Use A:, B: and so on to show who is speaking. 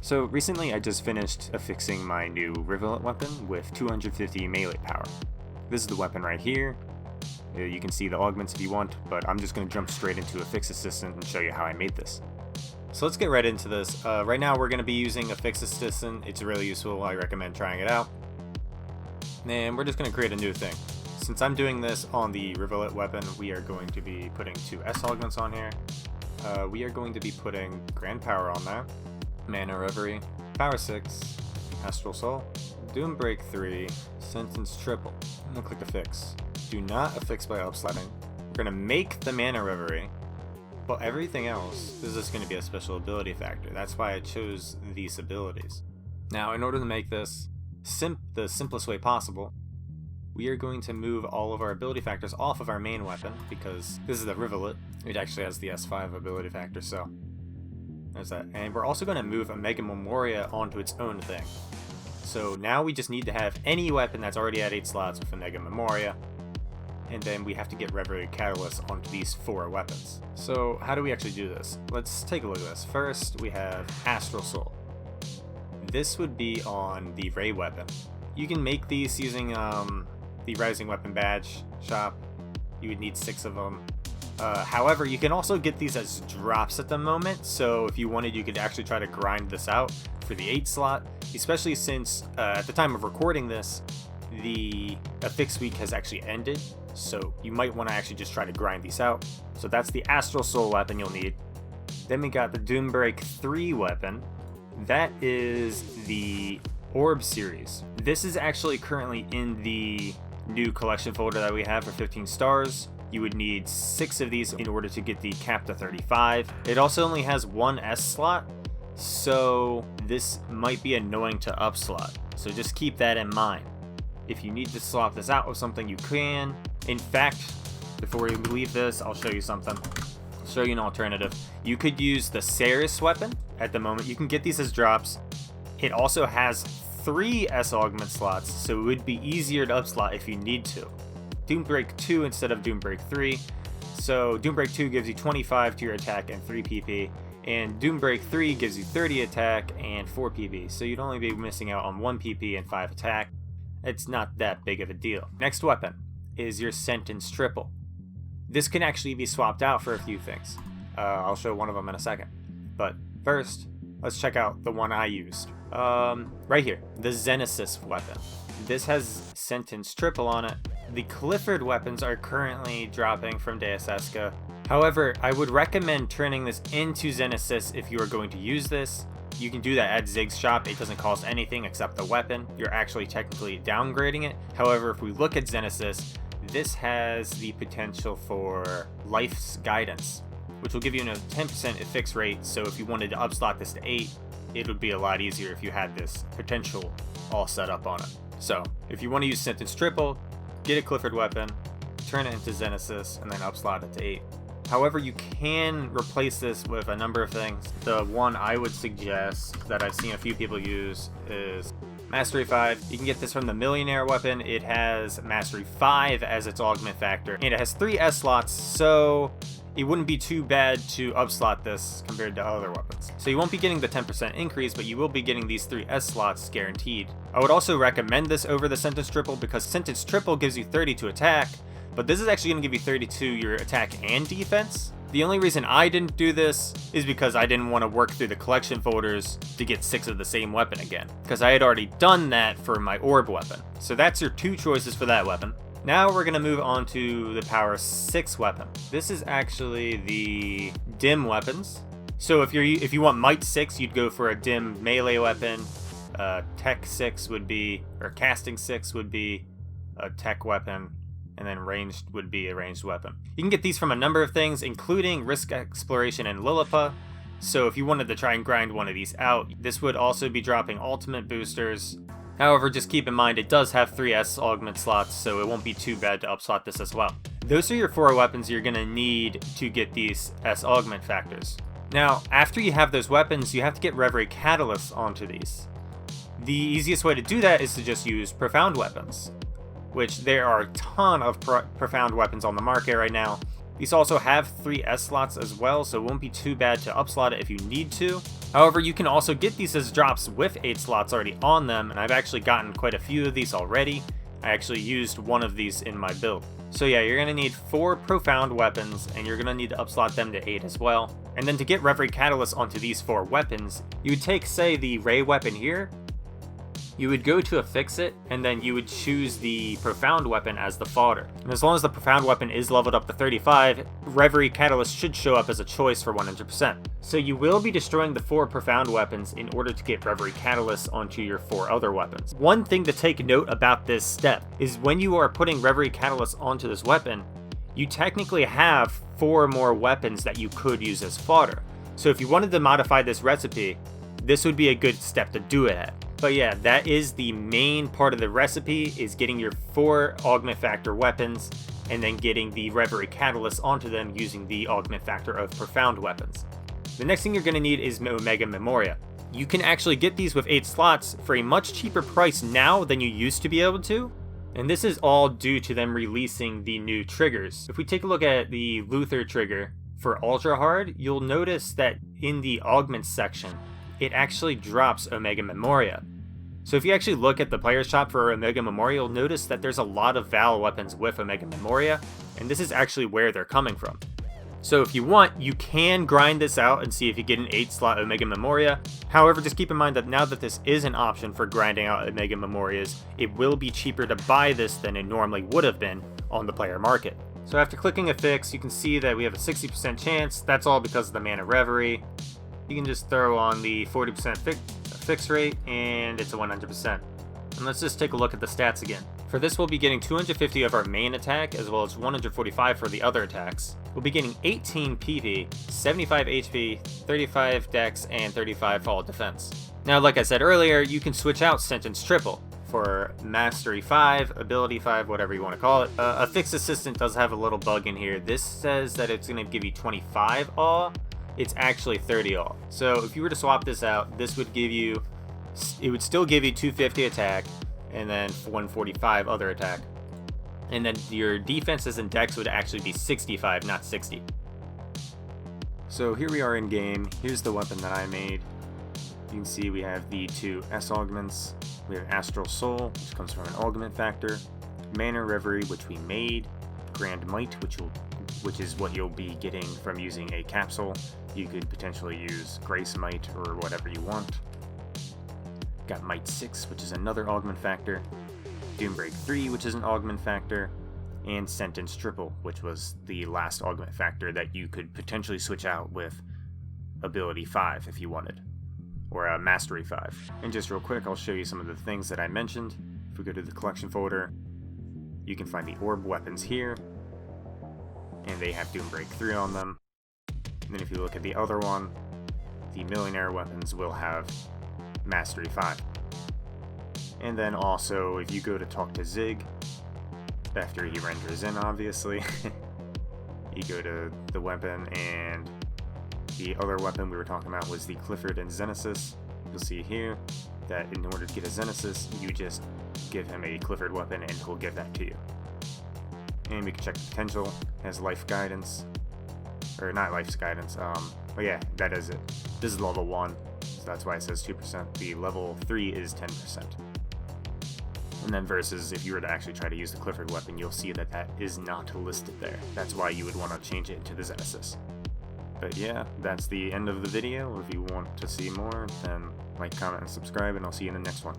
A: So recently I just finished affixing my new Rivalate weapon with 250 melee power. This is the weapon right here. You can see the augments if you want, but I'm just going to jump straight into Affix Assistant and show you how I made this. So let's get right into this. Right now we're going to be using Affix Assistant. It's really useful. I recommend trying it out. And we're just going to create a new thing. Since I'm doing this on the Rivalate weapon, we are going to be putting 2 S augments on here. We are going to be putting Grand Power on there, Mana Reverie, Power 6, Astral Soul, Doom Break 3, Sentence Triple. I'm going to click Affix. Do not affix by upsliding. We're going to make the Mana Reverie, but everything else is just going to be a special ability factor. That's why I chose these abilities. Now, in order to make this the simplest way possible, we are going to move all of our ability factors off of our main weapon, because this is the Rivalate. It actually has the S5 ability factor, so there's that. And we're also going to move Omega Memoria onto its own thing. So now we just need to have any weapon that's already at 8 slots with Omega Memoria, and then we have to get Reverie Catalyst onto these 4 weapons. So how do we actually do this? Let's take a look at this. First, we have Astral Soul. This would be on the Ray weapon. You can make these using the Rising Weapon Badge shop. You would need 6 of them. However, you can also get these as drops at the moment, so if you wanted, you could actually try to grind this out for the 8 slot, especially since at the time of recording this, the Affix week has actually ended, so you might want to actually just try to grind these out. So that's the Astral Soul weapon you'll need. Then we got the Doom Break 3 weapon. That is the Orb series. This is actually currently in the new collection folder that we have for 15 stars. You would need 6 of these in order to get the cap to 35. It also only has 1 S slot, so this might be annoying to upslot. So just keep that in mind. If you need to swap this out with something, you can. In fact, before we leave this, I'll show you something. I'll show you an alternative. You could use the Ceres weapon at the moment. You can get these as drops. It also has 3 S augment slots, so it would be easier to upslot if you need to. Doom Break 2 instead of Doom Break 3. So Doom Break 2 gives you 25 to your attack and 3 PP, and Doom Break 3 gives you 30 attack and 4 PP, so you'd only be missing out on 1 PP and 5 attack. It's not that big of a deal. Next weapon is your Sentence Triple. This can actually be swapped out for a few things. I'll show one of them in a second. But first, let's check out the one I used. Right here, the Xenesis weapon. This has Sentence Triple on it. The Clifford weapons are currently dropping from Deus Eska. However, I would recommend turning this into Xenesis if you are going to use this. You can do that at Zig's shop. It doesn't cost anything except the weapon. You're actually technically downgrading it. However, if we look at Xenesis, this has the potential for Life's Guidance, which will give you a 10% affix rate. So if you wanted to upslot this to 8, it would be a lot easier if you had this potential all set up on it. So if you want to use Sentence Triple, get a Clifford weapon, turn it into Xenesis, and then upslot it to 8. However, you can replace this with a number of things. The one I would suggest that I've seen a few people use is Mastery 5. You can get this from the Millionaire weapon. It has Mastery 5 as its augment factor, and it has 3 S slots, so it wouldn't be too bad to upslot this compared to other weapons. So you won't be getting the 10% increase, but you will be getting these 3 S slots guaranteed. I would also recommend this over the Sentence Triple, because Sentence Triple gives you 30 to attack, but this is actually going to give you 30 to your attack and defense. The only reason I didn't do this is because I didn't want to work through the collection folders to get 6 of the same weapon again, because I had already done that for my Orb weapon. So that's your 2 choices for that weapon. Now we're going to move on to the Power 6 weapon. This is actually the dim weapons. So if you want Might 6, you'd go for a dim melee weapon. Tech 6 would be, or Casting 6 would be a tech weapon, and then ranged would be a ranged weapon. You can get these from a number of things, including Risk Exploration and Lilliput. So if you wanted to try and grind one of these out, this would also be dropping ultimate boosters. However, just keep in mind it does have 3 S augment slots, so it won't be too bad to upslot this as well. Those are your 4 weapons you're going to need to get these S augment factors. Now, after you have those weapons, you have to get Reverie Catalyst onto these. The easiest way to do that is to just use Profound weapons, which there are a ton of profound weapons on the market right now. These also have 3 S slots as well, so it won't be too bad to upslot it if you need to. However, you can also get these as drops with 8 slots already on them, and I've actually gotten quite a few of these already. I actually used one of these in my build. So yeah, you're going to need 4 profound weapons, and you're going to need to upslot them to 8 as well. And then to get Reverie Catalyst onto these 4 weapons, you would take, say, the Ray weapon here, you would go to affix it, and then you would choose the profound weapon as the fodder. And as long as the profound weapon is leveled up to 35, Reverie Catalyst should show up as a choice for 100%. So you will be destroying the 4 profound weapons in order to get Reverie Catalyst onto your 4 other weapons. One thing to take note about this step is when you are putting Reverie Catalyst onto this weapon, you technically have 4 more weapons that you could use as fodder. So if you wanted to modify this recipe, this would be a good step to do it at. But yeah, that is the main part of the recipe, is getting your 4 augment factor weapons and then getting the Reverie Catalyst onto them using the augment factor of profound weapons. The next thing you're going to need is Omega Memoria. You can actually get these with 8 slots for a much cheaper price now than you used to be able to. And this is all due to them releasing the new triggers. If we take a look at the Luther trigger for Ultra Hard, you'll notice that in the augments section, it actually drops Omega Memoria. So if you actually look at the player shop for Omega Memoria, you'll notice that there's a lot of Val weapons with Omega Memoria, and this is actually where they're coming from. So if you want, you can grind this out and see if you get an 8-slot Omega Memoria. However, just keep in mind that now that this is an option for grinding out Omega Memorias, it will be cheaper to buy this than it normally would have been on the player market. So after clicking affix, you can see that we have a 60% chance. That's all because of the Mana Reverie. You can just throw on the 40% fix rate, and it's a 100%. And let's just take a look at the stats again. For this, we'll be getting 250 of our main attack, as well as 145 for the other attacks. We'll be getting 18 PP, 75 HP, 35 Dex, and 35 Fall Defense. Now, like I said earlier, you can switch out Sentence Triple for Mastery 5, Ability 5, whatever you want to call it. Affix Assistant does have a little bug in here. This says that it's going to give you 25 awe. It's actually 30 awe. So if you were to swap this out, this would give you, it would still give you 250 attack, and then 145 other attack. And then your defenses and dex would actually be 65, not 60. So here we are in game. Here's the weapon that I made. You can see we have the 2 S augments. We have Astral Soul, which comes from an augment factor. Mana Reverie, which we made. Grand Might, which is what you'll be getting from using a capsule. You could potentially use Grace Might or whatever you want. Got Might 6, which is another augment factor. Doombreak 3, which is an augment factor. And Sentence Triple, which was the last augment factor that you could potentially switch out with Ability 5 if you wanted. Or Mastery 5. And just real quick, I'll show you some of the things that I mentioned. If we go to the collection folder, you can find the orb weapons here. And they have Doombreak 3 on them. And then if you look at the other one, the Millionaire weapons will have Mastery 5. And then also, if you go to talk to Zig, after he renders in, obviously, you go to the weapon, and the other weapon we were talking about was the Clifford and Xenesis. You'll see here that in order to get a Xenesis, you just give him a Clifford weapon and he'll give that to you. And we can check the potential. It has life guidance. Or not life guidance, but yeah, that is it. This is level 1, so that's why it says 2%. The level 3 is 10%. And then versus if you were to actually try to use the Clifford weapon, you'll see that that is not listed there. That's why you would want to change it into the Xenesis. But yeah, that's the end of the video. If you want to see more, then like, comment, and subscribe, and I'll see you in the next one.